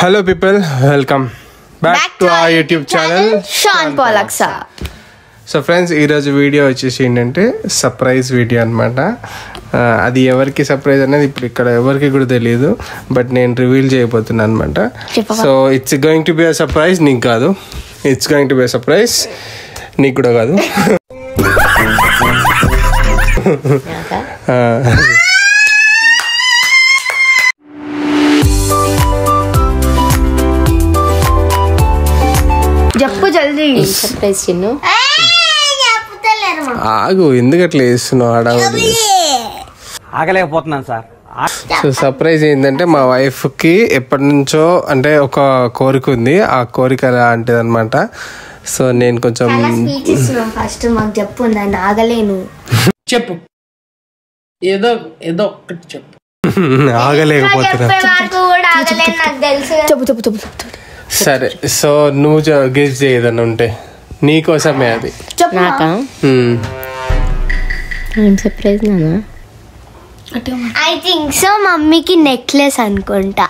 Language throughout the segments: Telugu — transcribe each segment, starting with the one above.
Hello people, welcome back to our YouTube channel Sean Polaksa. So friends ఈరోజు వీడియో వచ్చేసి ఏంటంటే సర్ప్రైజ్ వీడియో అనమాట. అది ఎవరికి సర్ప్రైజ్ అనేది ఇప్పుడు ఇక్కడ ఎవరికి కూడా తెలియదు, బట్ నేను రివీల్ చేయబోతున్నాను అనమాట. So it's going to be a surprise, నీకు కాదు, it's going to be a surprise, నీకు కూడా కాదు. చెప్పు జల్దీ. సర్ప్రైజ్ చిన్ను, ఆగు, ఎందుకు అట్లా చేస్తున్నావు? ఆగలేకపోతున్నాను సార్. సో సర్ప్రైజ్ ఏంటంటే మా వైఫ్కి ఎప్పటి నుంచో అంటే ఒక కోరిక ఉంది, ఆ కోరిక అలాంటిది అనమాట. సో నేను కొంచెం ఫస్ట్ మాకు చెప్పు, నన్ను ఆగలేను. చెప్పు, ఏదో ఏదో ఒక్కటి చెప్పు. ఆగలేకపోతున్నా. చెప్పు చెప్పు చెప్పు. సరే, సో నువ్వు గెస్ చేయదన్న ఉంటే నీకోసమే అది. నాకా? ఏం సర్ప్రైజ్ నానా? ఐ థింక్ సో మమ్మీకి నెక్లెస్ అనుకుంటా.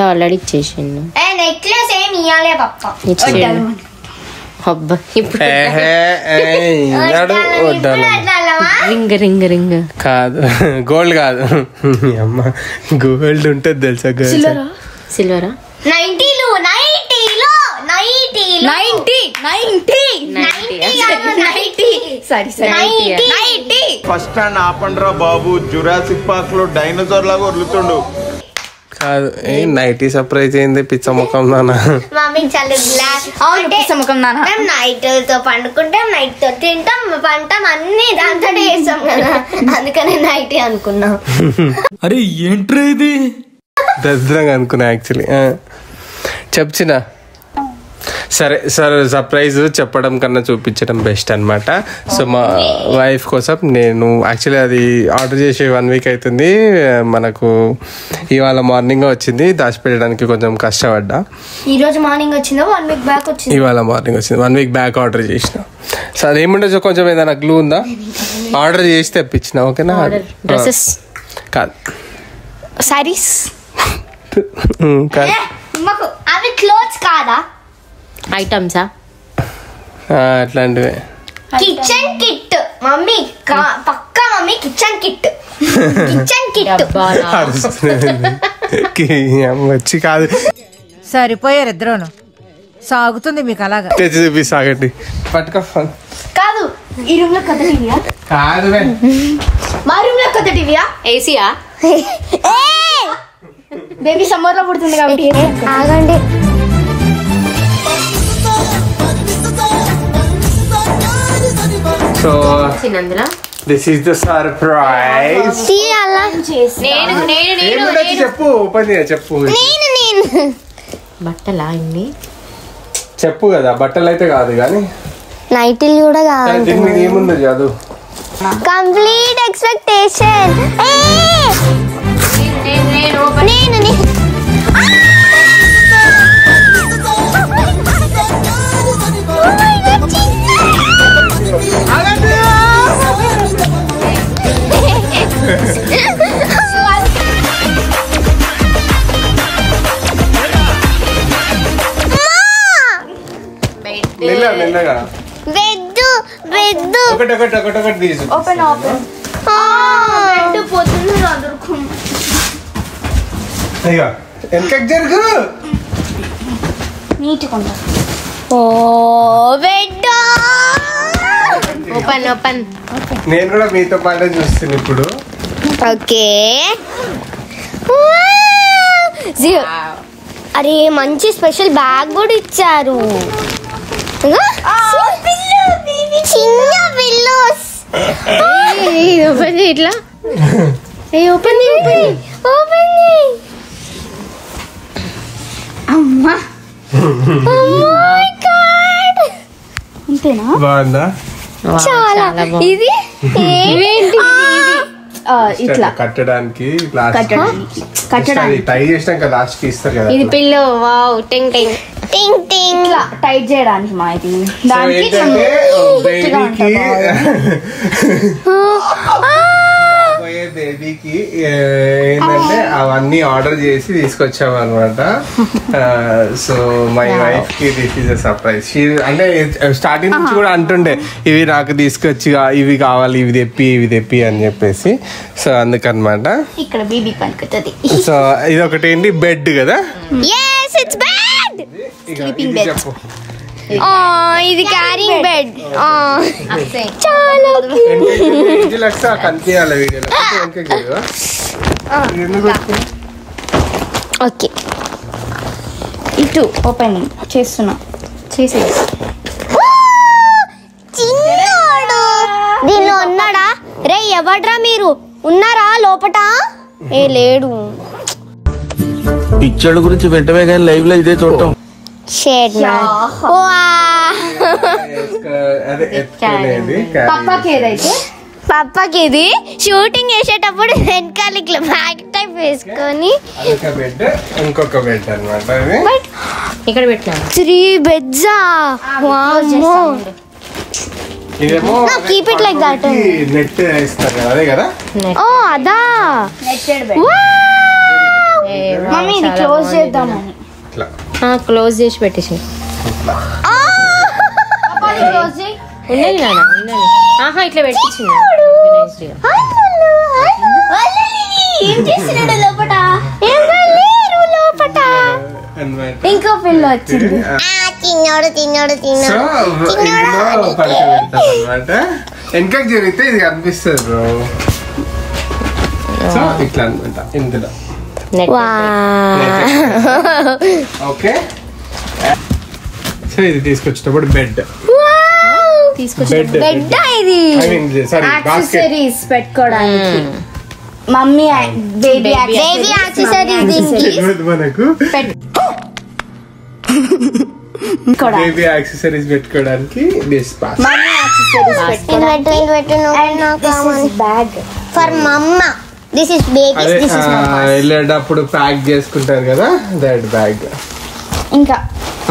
ఆల్రెడీ ఇచ్చేసిండు. నెక్లెస్ ఏమి ఇయ్యాలే పప్ప. ఇచ్చేయండి. అబ్బా, ఇప్పుడు రింగ్ రింగ్ రింగ్ కాదు, గోల్డ్ కాదు. అమ్మ, గోల్డ్ ఉంటుంది తెలుసా? సిల్వరా? 90లో ఫస్ట్ స్టాండ్ ఆపండ్రా బాబు, జురాసిక్ పార్క్ లో డైనోసార్ లాగా వదులుతుండు. కాదు, ఏ నైటీ సర్ప్రైజ్ అయింది, పిచ్చ ముఖం నాన్న. మమ్మీ చాలా మేము నైట్ తో పండుకుంటాం, నైట్ తో తింటాం, పంటాం, అన్ని దాంతో చేస్తాం కదా, అందుకని నైట్ అనుకున్నాం. అరే ఏంట్రా ఇది? దరిద్రంగా అనుకున్నా యాక్చువల్లీ. చెప్చినా సరే సరే, సర్ప్రైజ్ చెప్పడం కన్నా చూపించడం బెస్ట్ అనమాట. సో మా వైఫ్ కోసం నేను యాక్చువల్లీ అది ఆర్డర్ చేసి 1 వీక్ అవుతుంది, మనకు ఇవాళ మార్నింగ్ వచ్చింది. దాచిపెట్టడానికి కొంచెం కష్టపడ్డా. ఈ రోజు మార్నింగ్ వచ్చిందా? 1 వీక్ బ్యాక్ వచ్చింది. ఇవాళ మార్నింగ్ వచ్చింది, 1 వీక్ బ్యాక్ ఆర్డర్ చేసిన. సో అదేముండొచ్చు, కొంచెం ఏదైనా క్లూ ఉందా? ఆర్డర్ చేసి తెప్పించిన, ఓకేనా? డ్రెస్సెస్ కాదు, సారీస్ కాదు, అవి క్లోత్స్ కాదా? ఐటమ్సా? అట్లాంటివే. కిచెన్ కిట్ మమ్మీ, పక్కా మమ్మీ కిచెన్ కిట్. వచ్చి కాదు, సరిపోయారు ఇద్దరును. సాగుతుంది మీకు అలాగా. తెచ్చి చూపిస్తాగండి, పట్టుకో. కాదు, ఈ రూమ్ లో కొత్త టీవీయా? కాదు, మా రూమ్ లో కొత్త టీవీయా? ఏసీయా? బేబీ సమ్మర్ లో పుడుతుంది కాబట్టి. ఆగండి, సో చిన్నందులో దిస్ ఈస్ ద సర్ప్రైజ్. చెప్పు, ఓపెన్ చేయ, చెప్పు. బట్టలా ఇన్ని? చెప్పు కదా, బట్టలు అయితే కాదు కానీ నైటీలు కూడా కాదు. దీని మీద ఏముందో చదువు. Complete expectation. మెల్లగా ఒకటి తీసు. ఓపెన్ పోతుంది. అయ్యో, వెనకకి జరుగు. నీట్గా ఓ బెడ్ ఓపెన్. నేను కూడా మీతో పాటే చూస్తాను ఇప్పుడు. ఓకే, అరే మంచి స్పెషల్ బ్యాగ్ కూడా ఇచ్చారు. చిన్న పిల్లోస్. ఓపెన్ ఇట్లా. ఓపెన్ అమ్మా, అంతేనా? బాగుందా? చాలా. ఇది ఇట్లా కట్టడానికి టై చేసినాక లాస్ట్ కి ఇస్తారు కదా. ఇది పిల్లో. వావ్, టింగ్ టింగ్ టింగ్ టింగ్. ఇట్లా టైట్ చేయడానికి మా ఇది దానికి బేబీకి బేబీకి ఏంటంటే అవన్నీ ఆర్డర్ చేసి తీసుకొచ్చాము అనమాట. సో మై వైఫ్ కి దిస్ ఇస్ అ సర్ప్రైజ్. అంటే స్టార్టింగ్ నుంచి కూడా అంటుండే ఇవి నాకు తీసుకొచ్చి ఇవి కావాలి, ఇవి తెప్పి అని చెప్పేసి. సో అందుకనమాట. ఇక్కడ బేబీ పనుకుతుంది. సో ఇది ఒకటి ఏంటి, బెడ్ కదా. yes it's bed Sleeping bed. చెప్పు. ఇది క్యారింగ్ బెడ్. చాలా కనిపించాలి వీడియోలో. ఓకే ఇటు ఓపెనింగ్ చేస్తున్నా. చిన్నోడు దీనిలో ఉన్నాడా? రే ఎవడ్రా మీరు? ఉన్నారా లోపట? ఏ లేడు. పిక్చర్ల గురించి వెంటనే కానీ లైవ్ లో ఇదే చూడటం. షేడ్ పప్పాకి ఏదైతే పప్పకి ఇది షూటింగ్ చేసేటప్పుడు వెనకాల ఇట్లా బ్యాక్ టైప్ వేసుకొని ఇంకొక బెడ్ అనమాట. ఇక్కడ పెట్టినా 3 beds. ఇదేమో keep it like that. Net ఇస్తారు కదా, అదే కదా. ఓ అదా. మమ్మీ ఇది క్లోజ్ చేద్దామని. ఇట్లా క్లోజ్ చేసి పెట్టేసి ఉన్నది నాన్న ఉన్నది. ఆహా ఇట్లా పెట్టించింది. ఏం చేస్తున్నాడు లోపట? లోపట ఇంకో పిల్ల వచ్చింది. తిన్నాడు అనమాట. వెనకకి జరిగితే ఇది కనిపిస్తుంది బ్రో. సో ఇట్లా అనమాట ఇందులో. ఓకే. సో ఇది తీసుకొచ్చేటప్పుడు బెడ్ తీసుకొచ్చి బెడ్ ఇది యాక్సెసరీస్ పెట్టుకోవడానికి. మమ్మీ బేబీ యాక్సెసరీస్ మనకు బేబీ యాక్సెసరీస్ పెట్టుకోవడానికి this box. Mummy accessories bag for mumma. This is baby. అదే వెళ్ళేటప్పుడు ప్యాక్ చేసుకుంటారు కదా, దట్ బ్యాగ్. ఇంకా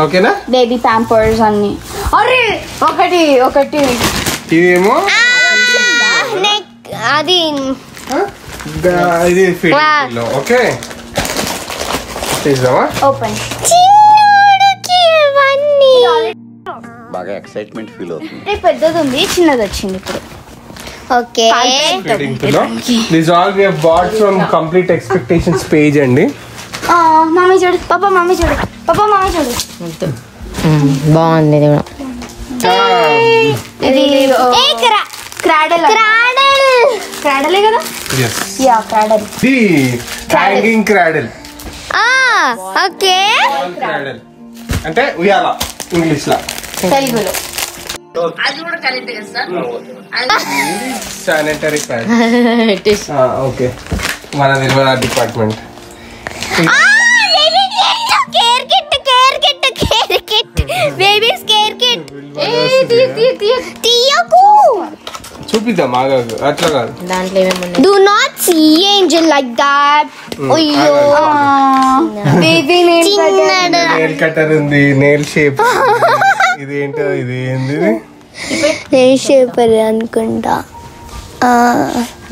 ఓకేనా. బేబీ ప్యాంపర్స్ అన్ని. అరే ఒకటి ఇదేమో అది ఇది ఫీడింగ్ లో. ఓకే తీద్దామా. ఓపెన్. బాగా ఎక్సైట్మెంట్ ఫీల్ అవుతుంది. పెద్దది ఉంది, చిన్నది వచ్చింది ఇప్పుడు. ఓకే ఫీడింగ్ లో. This all we have bought from complete expectations page అండి. మమ్మీ చూడు, మమ్మీ చూడు. బాగుంది ఇది కూడా. ఇది క్రాడలే కదా. Yeah cradle. The hanging cradle. Okay cradle అంటే ఉయ్యాల ఇంగ్లీష్ లా. తెలుగులో శానిటరీ ప్యాడ్. ఓకే మన Nirmala department. Baby's care kit. తీయకు. చూపిద్దాం ఆగాగు, అట్లా కాదు. దాంట్లో ఏమేమి ఉన్నాయి? Do not see angel like that. అయ్యో బేబీ చిన్నడు. నెయిల్ కటర్ ఉంది, నెయిల్ షేప్. ఇదేంటో ఇది ఏంది? నెయిల్ షేపర్ అనుకుంటా.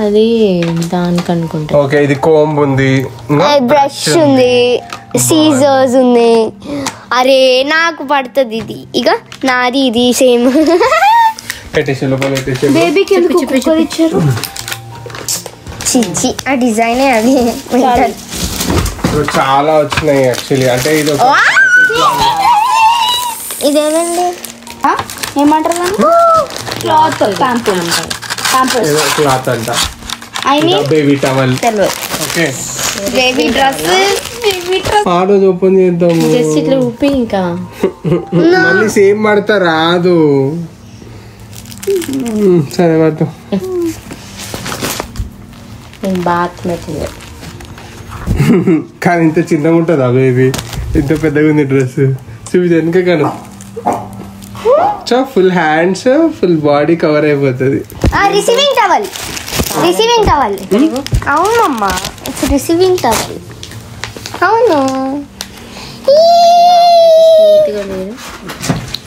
అది దానికి అనుకుంటా. ఓకే ఇది కోంబ్ ఉంది, బ్రష్ ఉంది, సీజర్స్ ఉంది. అరే నాకు పడుతుంది ఇది. ఇక నాది ఇది సేమ్. బేబీకి ఎందుకు కుక్కర్ ఇచ్చారు? చిచ్చి ఆ డిజైన్ అది చాలా వచ్చినాయి యాక్చువల్లీ. అంటే ఇది ఇదేనండి ఏమంటారు? Cloth pampers. క్లాత్ అంట. I mean baby towel. తెలియదు. Okay baby dress. ఆ రోజు ఓపెన్ చేద్దాము. జస్ట్ ఇట్లా ఊపి ఇంకా మళ్ళీ సేమ్ పడతా రాదు. సరే పడతాం. Bath material. కానీ ఇంత చిన్నగా ఉంటుందా బేబీ? ఇంత పెద్దగా ఉంది డ్రెస్. చూపి వెనుక కాను. Full hands full body cover అయిపోతుంది. Receiving towel. అవునమ్మా ఇట్స్ రిసీవింగ్ టవల్. అవును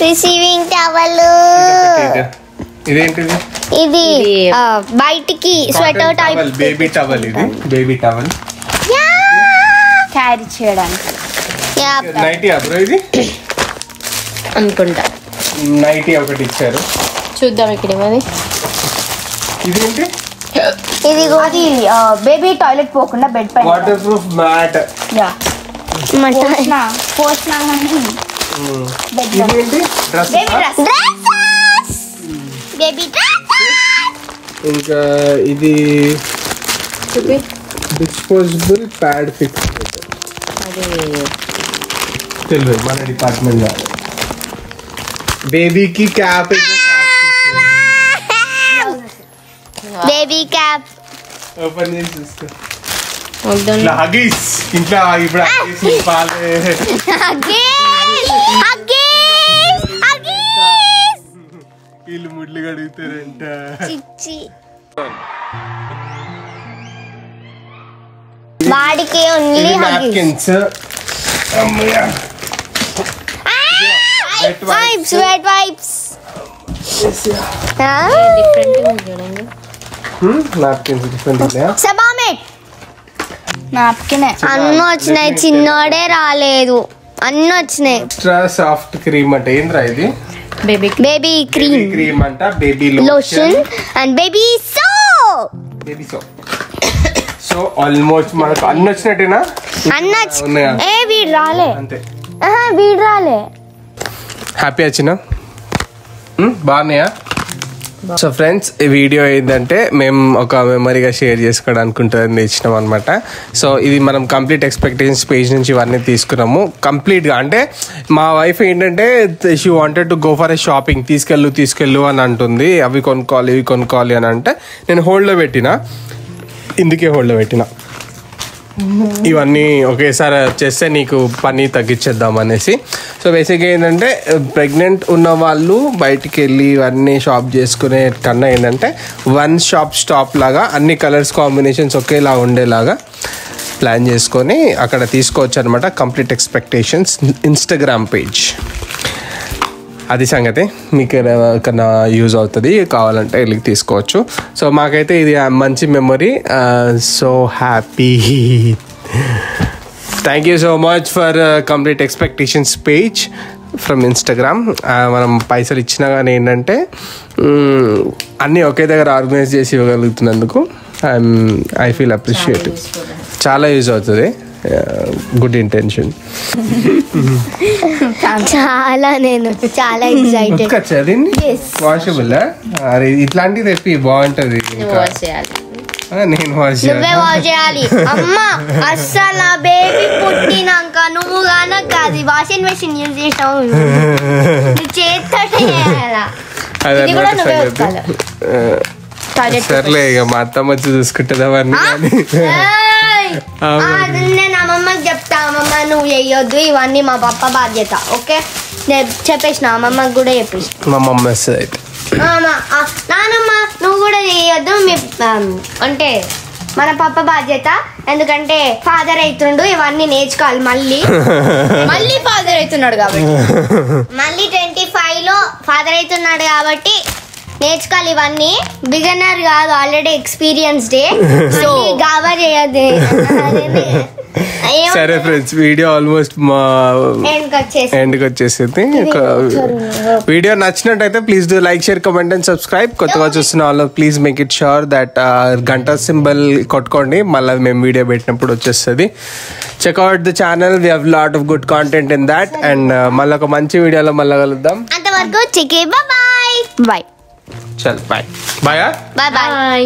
రిసీవింగ్ టవల్. ఇదేంటిది? ఇది బయటికి స్వెటర్ టైప్ బేబీ టవల్. ఇది బేబీ టవల్ క్యారీ చేయడానికి. నైటీ బ్రో ఇది అనుకుంటా. నైటీ ఒకటి ఇచ్చారు. చూద్దాం ఇక్కడ ఏమది. ఇదేంటి? ఇది అది బేబీ టాయిలెట్ పోకుండా బెడ్ పైన వాటర్ ప్రూఫ్ మ్యాట్. పోసిన ఇదేంటి? డ్రెస్. బేబీ ఇంకా ఇది డిస్పోజబుల్ ప్యాడ్ ఫిక్స్ తెలియదు మన డిపార్ట్మెంట్ లో. బేబీకి క్యాప్. బేబీ క్యాప్ ఓపెన్ చేసి చూసుకో. వద్దండి. హగీస్ ఇంట్లో ఇప్పుడు హగీస్ పాలే. వీళ్ళు ముడ్లు కడుగుతారంట. వాడికి only napkins. Wipes wet wipes different ఉంది చూడండి. నాప్కిన్స్ డిఫరెంట్ ఉన్నాయా? సబామెట్ నాప్కిన్ అన్నీ వచ్చినాయి. చిన్నోడే రాలేదు. అన్నీ వచ్చినాయి. ఎక్స్ట్రా సాఫ్ట్ క్రీమ్ అంటే ఏంద్రా ఇది? బేబీ బేబీ క్రీమ్ క్రీమ్ అంట. Baby lotion and baby soap. Baby soap. So almost మనకు అన్ని వచ్చినట్టేనా? అన్నీ ఉన్నాయా? ఏ వీడు రాలే. అంతే. వీడు రాలే. హ్యాపీ వచ్చినా? బాగున్నాయా? సో ఫ్రెండ్స్, ఈ వీడియో ఏంటంటే మేము ఒక మెమరీగా షేర్ చేసుకోవడానికి ఉంటుందని ఇచ్చినాం అనమాట. సో ఇది మనం కంప్లీట్ ఎక్స్పెక్టేషన్స్ పేజ్ నుంచి ఇవన్నీ తీసుకున్నాము కంప్లీట్గా. అంటే మా వైఫ్ ఏంటంటే she wanted to go for a shopping. తీసుకెళ్ళు అని అంటుంది. అవి కొనుక్కోవాలి ఇవి కొనుక్కోవాలి అని అంటే నేను హోల్డ్లో పెట్టిన. ఇందుకే హోల్డ్లో పెట్టిన. ఇవన్నీ ఒకేసారి చేస్తే నీకు పని తగ్గించేద్దాం అనేసి. సో బేసిక్గా ఏంటంటే ప్రెగ్నెంట్ ఉన్న వాళ్ళు బయటికి వెళ్ళి ఇవన్నీ షాప్ చేసుకునే కన్నా ఏంటంటే వన్ షాప్ స్టాప్ లాగా అన్ని కలర్స్ కాంబినేషన్స్ ఒకేలా ఉండేలాగా ప్లాన్ చేసుకొని అక్కడ తీసుకోవచ్చు అనమాట. Complete expectations Instagram page. అది సంగతి. మీకు కన్నా యూజ్ అవుతుంది, కావాలంటే వెళ్ళి తీసుకోవచ్చు. సో మాకైతే ఇది మంచి memory. So happy. Thank you so much for complete expectations page from Instagram. మనం పైసలు ఇచ్చినా కానీ ఏంటంటే అన్నీ ఒకే దగ్గర ఆర్గనైజ్ చేసి ఇవ్వగలుగుతున్నందుకు ఐ ఫీల్ అప్రిషియేటివ్. చాలా యూజ్ అవుతుంది. Good intention. నేను చాలా ఎక్సైటెడ్. చదివింది వాషబుల్. అరే ఇట్లాంటిది తెప్పి బాగుంటది. వాష్ చేయాలి. నేను వాష్ నువ్వే వాష్ చేయాలి. అమ్మా అస్సలు నా బేబీ పుట్టినాక నువ్వు కనుక అది వాషింగ్ మెషిన్ యూజ్ చేసావు. చేస్తా సర్లే ఇక మా అత్త మధ్య చూసుకుంటుంది అవన్నీ. నేను అమ్మమ్మకి చెప్తా. అమ్మమ్మ నువ్వు చెయ్యొద్దు, ఇవన్నీ మా పప్ప బాధ్యత. ఓకే నేను చెప్పేసిన అమ్మమ్మకి కూడా చెప్పేసిన. మా మమ్మీ వస్తుంది అయితే. నానమ్మ నువ్వు కూడా చెయ్యొద్దు, మీ అంటే మన పప్ప బాధ్యత. ఎందుకంటే ఫాదర్ అవుతుండు, ఇవన్నీ నేర్చుకోవాలి. మళ్ళీ ఫాదర్ అవుతున్నాడు కాబట్టి, మళ్ళీ 25 లో ఫాదర్ అవుతున్నాడు కాబట్టి నేర్చుకోవాలి ఇవన్నీ. బిగినర్ కాదు, ఆల్రెడీ ఎక్స్పీరియన్స్డ్. సో గాబా చేయద్దు. సరే ఫ్రెండ్స్, వీడియో ఆల్మోస్ట్ మా ఎండ్కి వచ్చేసింది. వీడియో నచ్చినట్టయితే please do like, share, comment and subscribe. కొత్తగా చూస్తున్న వాళ్ళు please make it sure that గంట సింబల్ కొట్టుకోండి. మళ్ళీ మేము వీడియో పెట్టినప్పుడు వచ్చేస్తుంది. Checkout the channel, we have lot of good content in that. And మళ్ళీ ఒక మంచి వీడియోలో మళ్ళీ కలుద్దాం. అంతవరకు బాయ్. చల్ బాయ్. బాయ్. బాయ్.